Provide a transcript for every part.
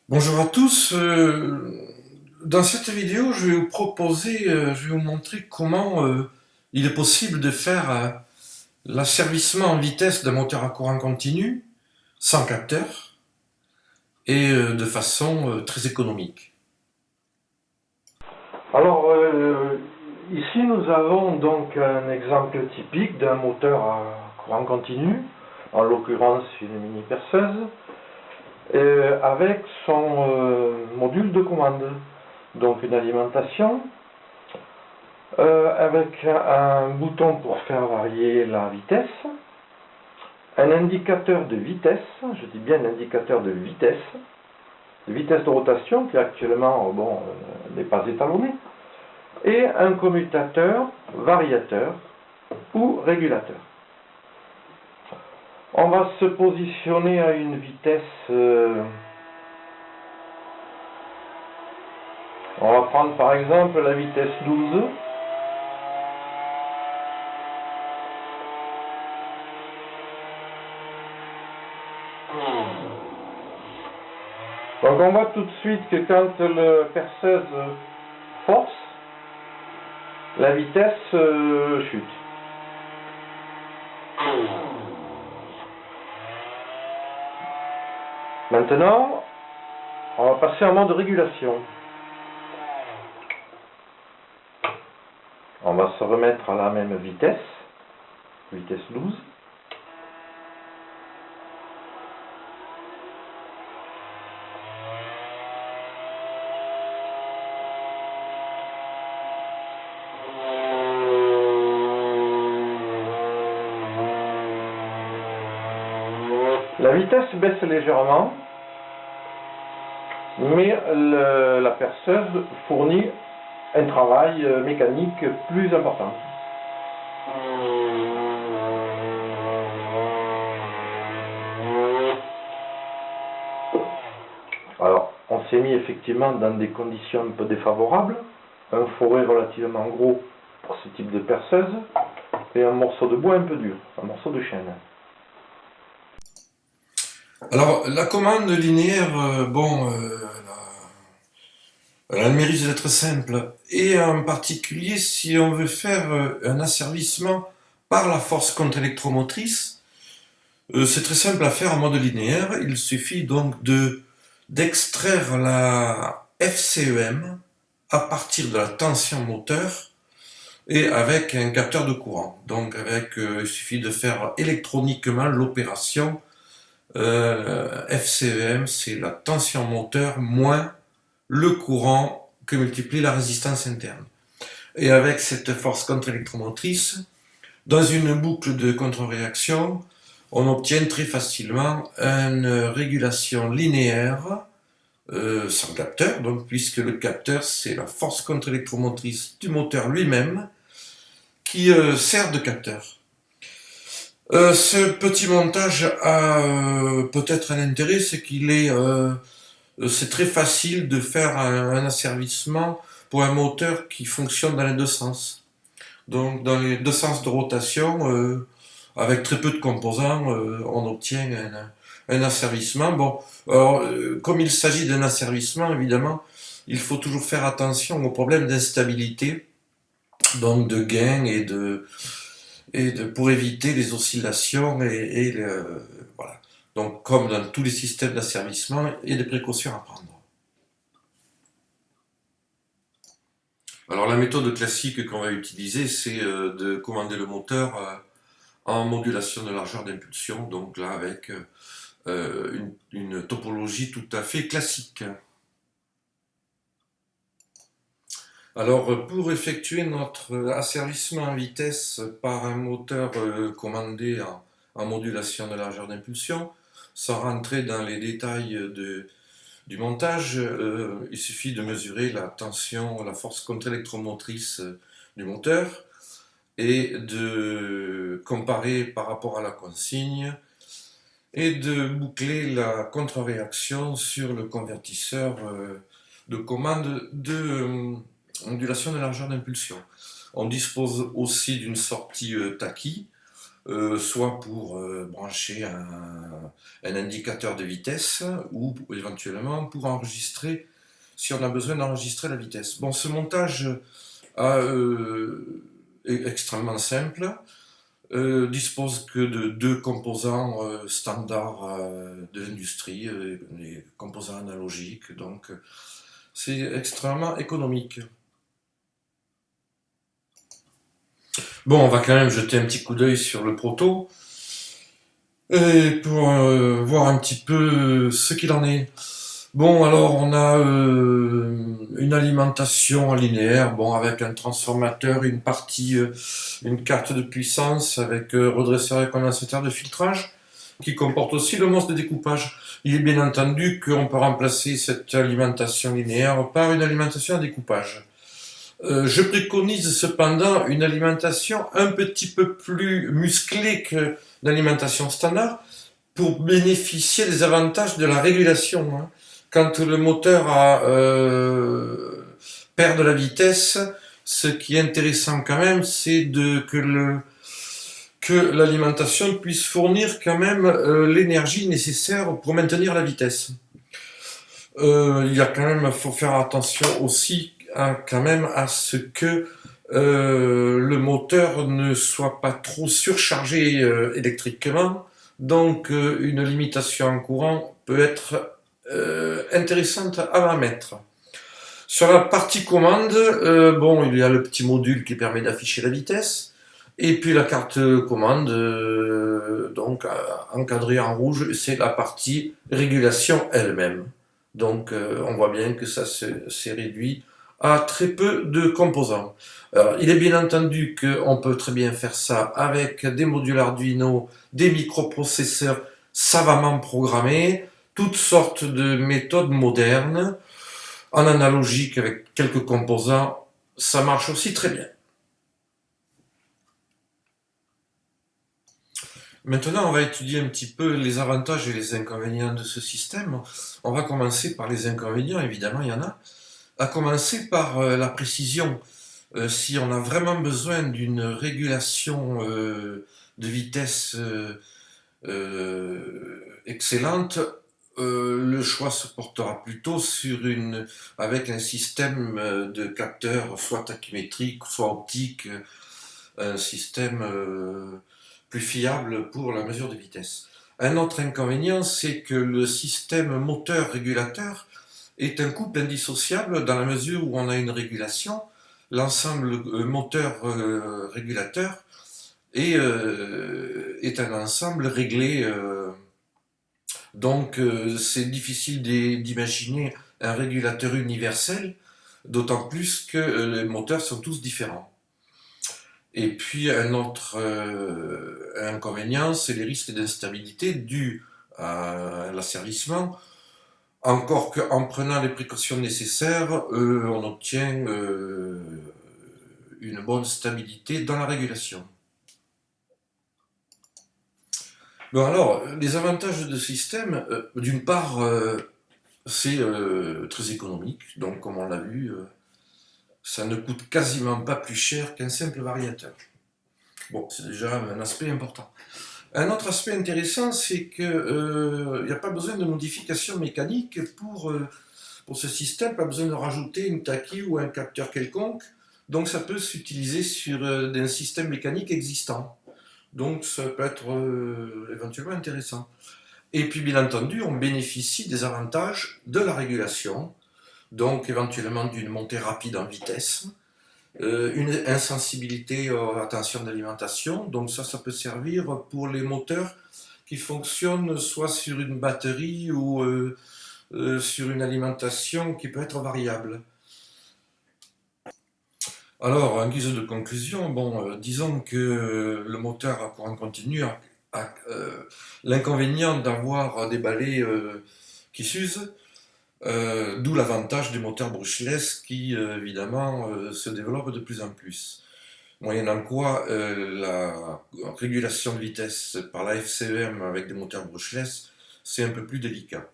Bonjour à tous. Dans cette vidéo, je vais vous proposer, je vais vous montrer comment il est possible de faire l'asservissement en vitesse d'un moteur à courant continu sans capteur et de façon très économique. Alors, ici nous avons donc un exemple typique d'un moteur à courant continu, en l'occurrence une mini perceuse, avec son module de commande. Donc une alimentation, avec un bouton pour faire varier la vitesse, un indicateur de vitesse, je dis bien un indicateur de vitesse de rotation qui actuellement n'est pas étalonné, et un commutateur, variateur ou régulateur. On va se positionner à une vitesse, on va prendre par exemple la vitesse 12. Donc on voit tout de suite que quand le perceuse force, la vitesse chute. Maintenant, on va passer en mode régulation. On va se remettre à la même vitesse, vitesse 12. La vitesse baisse légèrement, mais la perceuse fournit un travail mécanique plus important. Alors, on s'est mis effectivement dans des conditions un peu défavorables, un forêt relativement gros pour ce type de perceuse, et un morceau de bois un peu dur, un morceau de chêne. Alors la commande linéaire, elle a le mérite d'être simple et en particulier si on veut faire un asservissement par la force contre-électromotrice. C'est très simple à faire en mode linéaire. Il suffit donc d'extraire la FCEM à partir de la tension moteur et avec un capteur de courant. Donc il suffit de faire électroniquement l'opération. FCEM, c'est la tension moteur moins le courant que multiplie la résistance interne. Et avec cette force contre-électromotrice, dans une boucle de contre-réaction, on obtient très facilement une régulation linéaire sans capteur, donc puisque le capteur c'est la force contre-électromotrice du moteur lui-même qui sert de capteur. Ce petit montage a peut-être un intérêt, c'est c'est très facile de faire un asservissement pour un moteur qui fonctionne dans les deux sens. Donc dans les deux sens de rotation, avec très peu de composants, on obtient un asservissement. Bon, alors, comme il s'agit d'un asservissement, évidemment, il faut toujours faire attention aux problèmes d'instabilité, donc de gain pour éviter les oscillations voilà. Donc comme dans tous les systèmes d'asservissement, il y a des précautions à prendre. Alors la méthode classique qu'on va utiliser, c'est de commander le moteur en modulation de largeur d'impulsion, donc là avec une topologie tout à fait classique. Alors pour effectuer notre asservissement en vitesse par un moteur commandé en modulation de largeur d'impulsion, sans rentrer dans les détails du montage, il suffit de mesurer la tension, la force contre-électromotrice du moteur et de comparer par rapport à la consigne et de boucler la contre-réaction sur le convertisseur de commande de ondulation de largeur d'impulsion. On dispose aussi d'une sortie Taki soit pour brancher un indicateur de vitesse ou éventuellement pour enregistrer, si on a besoin d'enregistrer la vitesse. Bon, ce montage est extrêmement simple, dispose que de deux composants standards de l'industrie, les composants analogiques, donc c'est extrêmement économique. Bon, on va quand même jeter un petit coup d'œil sur le proto et pour voir un petit peu ce qu'il en est. Bon, alors on a une alimentation linéaire, bon, avec un transformateur, une partie, une carte de puissance avec redresseur et condensateur de filtrage, qui comporte aussi le monstre de découpage. Il est bien entendu qu'on peut remplacer cette alimentation linéaire par une alimentation à découpage. Je préconise cependant une alimentation un petit peu plus musclée que l'alimentation standard pour bénéficier des avantages de la régulation, hein. Quand le moteur perd de la vitesse, ce qui est intéressant quand même, c'est que l'alimentation puisse fournir quand même l'énergie nécessaire pour maintenir la vitesse. Il y a quand même, faut faire attention aussi quand même à ce que le moteur ne soit pas trop surchargé électriquement. Donc une limitation en courant peut être intéressante à mettre. Sur la partie commande, bon, il y a le petit module qui permet d'afficher la vitesse. Et puis la carte commande, donc encadrée en rouge, c'est la partie régulation elle-même. Donc on voit bien que ça s'est réduit à très peu de composants. Alors, il est bien entendu qu'on peut très bien faire ça avec des modules Arduino, des microprocesseurs savamment programmés, toutes sortes de méthodes modernes, en analogique avec quelques composants, ça marche aussi très bien. Maintenant, on va étudier un petit peu les avantages et les inconvénients de ce système. On va commencer par les inconvénients, évidemment, il y en a. À commencer par la précision. Si on a vraiment besoin d'une régulation de vitesse excellente, le choix se portera plutôt avec un système de capteurs, soit tachymétrique, soit optique, un système plus fiable pour la mesure de vitesse. Un autre inconvénient, c'est que le système moteur-régulateur est un couple indissociable dans la mesure où on a une régulation. L'ensemble moteur-régulateur est un ensemble réglé. Donc c'est difficile d'imaginer un régulateur universel, d'autant plus que les moteurs sont tous différents. Et puis un autre inconvénient, c'est les risques d'instabilité dus à l'asservissement. Encore qu'en prenant les précautions nécessaires, on obtient une bonne stabilité dans la régulation. Bon alors, les avantages de ce système, d'une part, c'est très économique, donc comme on l'a vu, ça ne coûte quasiment pas plus cher qu'un simple variateur. Bon, c'est déjà un aspect important. Un autre aspect intéressant, c'est qu'il n'y a pas besoin de modification mécanique pour ce système, pas besoin de rajouter une tachy ou un capteur quelconque, donc ça peut s'utiliser sur un système mécanique existant. Donc ça peut être éventuellement intéressant. Et puis bien entendu, on bénéficie des avantages de la régulation, donc éventuellement d'une montée rapide en vitesse, une insensibilité à la tension d'alimentation, donc ça peut servir pour les moteurs qui fonctionnent soit sur une batterie ou sur une alimentation qui peut être variable. Alors, en guise de conclusion, bon, disons que le moteur à courant continu a l'inconvénient d'avoir des balais qui s'usent, d'où l'avantage des moteurs brushless qui, évidemment, se développent de plus en plus. Moyennant quoi, la régulation de vitesse par la FCEM avec des moteurs brushless, c'est un peu plus délicat.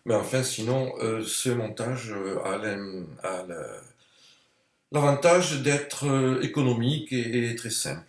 Mais enfin, sinon, ce montage a l'avantage d'être économique et très simple.